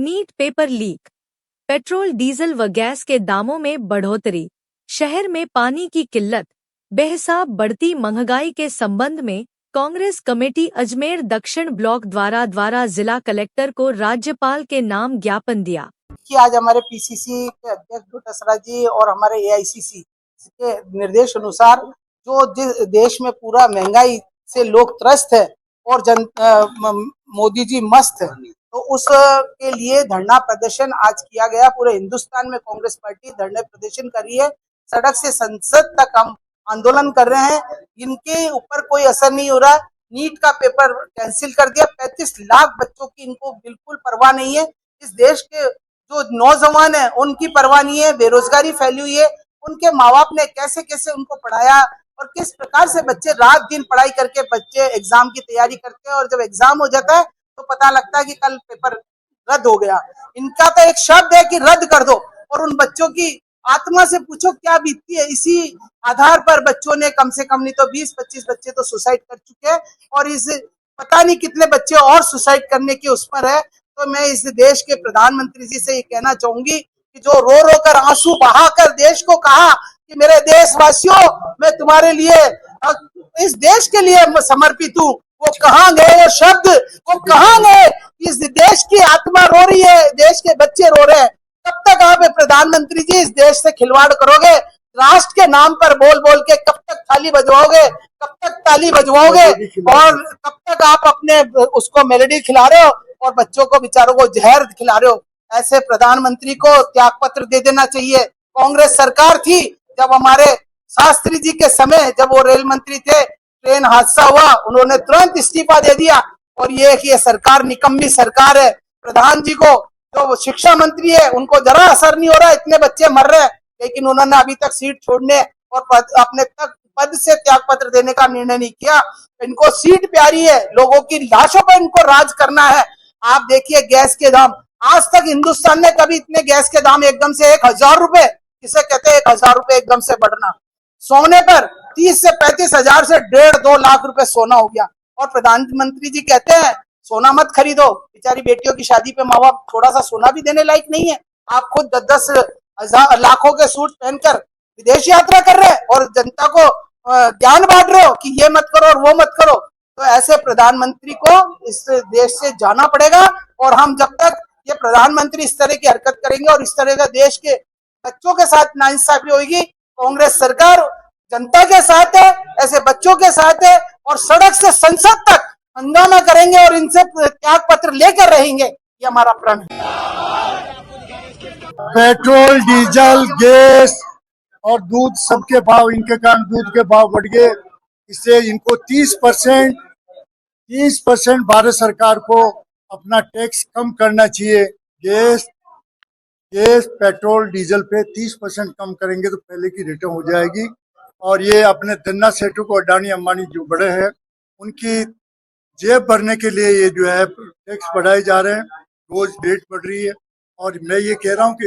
NEET paper leak, petrol diesel व gas के दामों में बढ़ोतरी, शहर में पानी की किल्लत, बेहिसाब बढ़ती महंगाई के संबंध में कांग्रेस कमेटी अजमेर दक्षिण ब्लॉक द्वारा जिला कलेक्टर को राज्यपाल के नाम ज्ञापन दिया। कि आज हमारे पीसीसी के अध्यक्ष डोटासरा जी और हमारे एआईसीसी के निर्देश अनुसार जो जिस देश में पूरा महंगाई से लोग त्रस्त है और मोदी जी मस्त है, तो उस के लिए धरना प्रदर्शन आज किया गया। पूरे हिंदुस्तान में कांग्रेस पार्टी धरने प्रदर्शन कर रही है। सड़क से संसद तक हम आंदोलन कर रहे हैं। इनके ऊपर कोई असर नहीं हो रहा। नीट का पेपर कैंसिल कर दिया। 35 लाख बच्चों की इनको बिल्कुल परवाह नहीं है। इस देश के जो नौजवान है उनकी परवाह नहीं है। बेरोजगारी फैली हुई है। उनके माँ बाप ने कैसे कैसे उनको पढ़ाया और किस प्रकार से बच्चे रात दिन पढ़ाई करके बच्चे एग्जाम की तैयारी करते हैं, और जब एग्जाम हो जाता है तो पता लगता है कि कल पेपर रद्द हो गया। इनका तो एक शब्द है कि रद्द कर दो, और उन बच्चों की आत्मा से पूछो क्या बीतती है। इसी आधार पर बच्चों ने कम से कम नहीं तो 20-25 बच्चे तो सुसाइड कर चुके हैं, और इस पता नहीं कितने बच्चे और सुसाइड करने के उस पर है। तो मैं इस देश के प्रधानमंत्री जी से ये कहना चाहूंगी कि जो रो रो कर आंसू बहाकर देश को कहा कि मेरे देशवासियों मैं तुम्हारे लिए इस देश के लिए समर्पित हूँ, वो कहाँ गए वो शब्द, वो कहाँ गए। इस देश की आत्मा रो रही है, देश के बच्चे रो रहे हैं। कब तक आप प्रधानमंत्री जी इस देश से खिलवाड़ करोगे? राष्ट्र के नाम पर बोल बोल के कब तक थाली बजवाओगे, कब तक ताली बजवाओगे, और कब तक आप अपने उसको मेलोडी खिला रहे हो और बच्चों को बेचारों को जहर खिला रहे हो? ऐसे प्रधानमंत्री को त्याग पत्र दे देना चाहिए। कांग्रेस सरकार थी जब हमारे शास्त्री जी के समय, जब वो रेल मंत्री थे, ट्रेन हादसा हुआ, उन्होंने तुरंत इस्तीफा दे दिया। और ये सरकार निकम्मी सरकार है। प्रधान जी को जो शिक्षा मंत्री है उनको जरा असर नहीं हो रहा, इतने बच्चे मर रहे हैं, लेकिन उन्होंने अभी तक सीट छोड़ने और अपने तक पद से त्याग पत्र देने का निर्णय नहीं किया। इनको सीट प्यारी है, लोगों की लाशों पर इनको राज करना है। आप देखिए गैस के दाम, आज तक हिंदुस्तान ने कभी इतने गैस के दाम एकदम से 1000 रुपए, किसे कहते हैं 1000 रुपए एकदम से बढ़ना। सोने पर 30 से 35 हजार से 1.5-2 लाख रुपए सोना हो गया, और प्रधानमंत्री जी कहते हैं सोना मत खरीदो। बेचारी बेटियों की शादी पे माँ बाप थोड़ा सा सोना भी देने लायक नहीं है। आप खुद 10-10 लाखों के सूट पहनकर विदेश यात्रा कर रहे हैं और जनता को ज्ञान बांट रहे हो कि ये मत करो और वो मत करो। तो ऐसे प्रधानमंत्री को इस देश से जाना पड़ेगा। और हम जब तक ये प्रधानमंत्री इस तरह की हरकत करेंगे और इस तरह का देश के बच्चों के साथ नाइंसाफी होगी, कांग्रेस सरकार जनता के साथ है, ऐसे बच्चों के साथ है, और सड़क से संसद तक हंगामा करेंगे और इनसे त्याग पत्र लेकर रहेंगे। ये हमारा प्रण है। पेट्रोल, डीजल, गैस और दूध सबके भाव, इनके कारण दूध के भाव बढ़ गए। इससे इनको 30% भारत सरकार को अपना टैक्स कम करना चाहिए। गैस, पेट्रोल, डीजल पे 30% कम करेंगे तो पहले की रेटें हो जाएगी। और ये अपने धन्ना सेठों को, अडानी अंबानी जो बड़े हैं, उनकी जेब भरने के लिए ये जो है टैक्स बढ़ाए जा रहे हैं। रोज रेट बढ़ रही है, और मैं ये कह रहा हूँ कि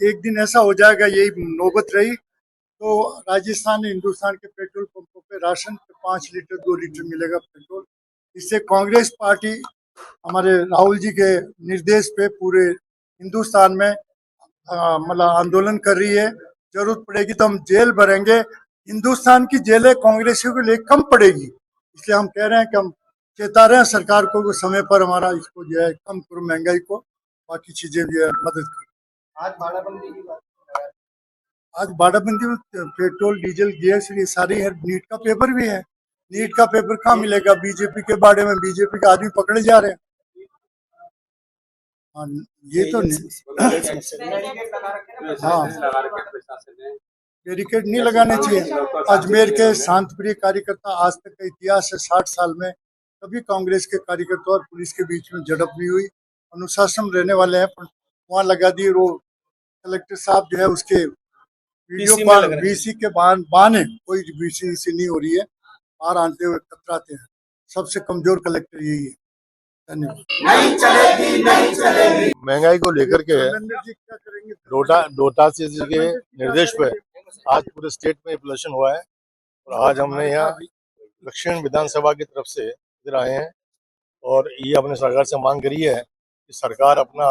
एक दिन ऐसा हो जाएगा, यही नौबत रही तो राजस्थान, हिंदुस्तान के पेट्रोल पंपों पे राशन पे 5 लीटर 2 लीटर मिलेगा पेट्रोल। इससे कांग्रेस पार्टी हमारे राहुल जी के निर्देश पे पूरे हिंदुस्तान में मतलब आंदोलन कर रही है। जरूरत पड़ेगी तो हम जेल भरेंगे। हिंदुस्तान की जेलें कांग्रेसियों के लिए कम पड़ेगी, इसलिए हम कह रहे हैं कि हम चेता रहे हैं सरकार को समय पर हमारा इसको जो है कम करो, महंगाई को, बाकी चीजें जो है मदद करो। आज बाड़ाबंदी में पेट्रोल, डीजल, गैस ये सारी है। नीट का पेपर भी है। नीट का पेपर कहाँ मिलेगा? बीजेपी के बाड़े में बीजेपी के आदमी पकड़े जा रहे हैं। हाँ, ये तो नहीं। हाँ, बैरिकेड नहीं लगाने चाहिए। अजमेर के शांतिप्रिय कार्यकर्ता, आज तक का इतिहास है 60 साल में कभी कांग्रेस के कार्यकर्ता और पुलिस के बीच में झड़प नहीं हुई। अनुशासन रहने वाले हैं, पर वहाँ लगा दिए। वो कलेक्टर साहब जो है उसके वीडियो बीसी के बहाने, कोई बीसी से नहीं हो रही है, बाहर आते हुए कतराते हैं। सबसे कमजोर कलेक्टर यही है। धन्यवाद। नहीं चलेगी, नहीं चलेगी। महंगाई को लेकर के डोटासरा जी के निर्देश पे आज पूरे स्टेट में प्रदर्शन हुआ है, और आज हमने यहाँ दक्षिण विधानसभा की तरफ से इधर आए हैं, और ये अपने सरकार से मांग करी है कि सरकार अपना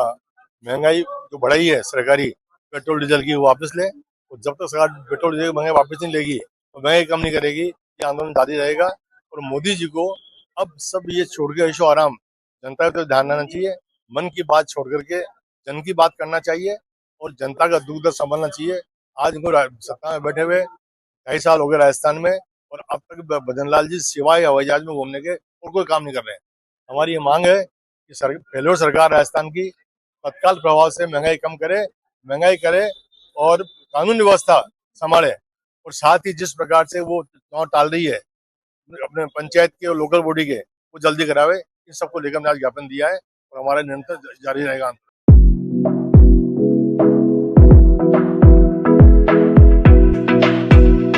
महंगाई जो बढ़ाई है सरकारी पेट्रोल डीजल की वो वापस ले, और जब तक सरकार पेट्रोल डीजल की महंगाई वापस नहीं लेगी तो महंगाई कम नहीं करेगी, ये आंदोलन जारी रहेगा। और मोदी जी को अब सब ये छोड़ के ऐशो आराम जनता पे ध्यान देना चाहिए, मन की बात छोड़ करके जन की बात करना चाहिए और जनता का दुख दर्द संभालना चाहिए। आज इनको सत्ता में बैठे हुए 2.5 साल हो गए राजस्थान में, और अब तक भजन लाल जी सिवाय हवाई जहाज में घूमने के और कोई काम नहीं कर रहे हैं। हमारी ये मांग है कि फेलोर सरकार राजस्थान की तत्काल प्रभाव से महंगाई करे और कानून व्यवस्था संभाले, और साथ ही जिस प्रकार से वो चुनाव टाल रही है अपने पंचायत के और लोकल बॉडी के, वो जल्दी करावे। इन सबको लेकर हमने आज ज्ञापन दिया है और हमारा निरंतर जारी रहेगा।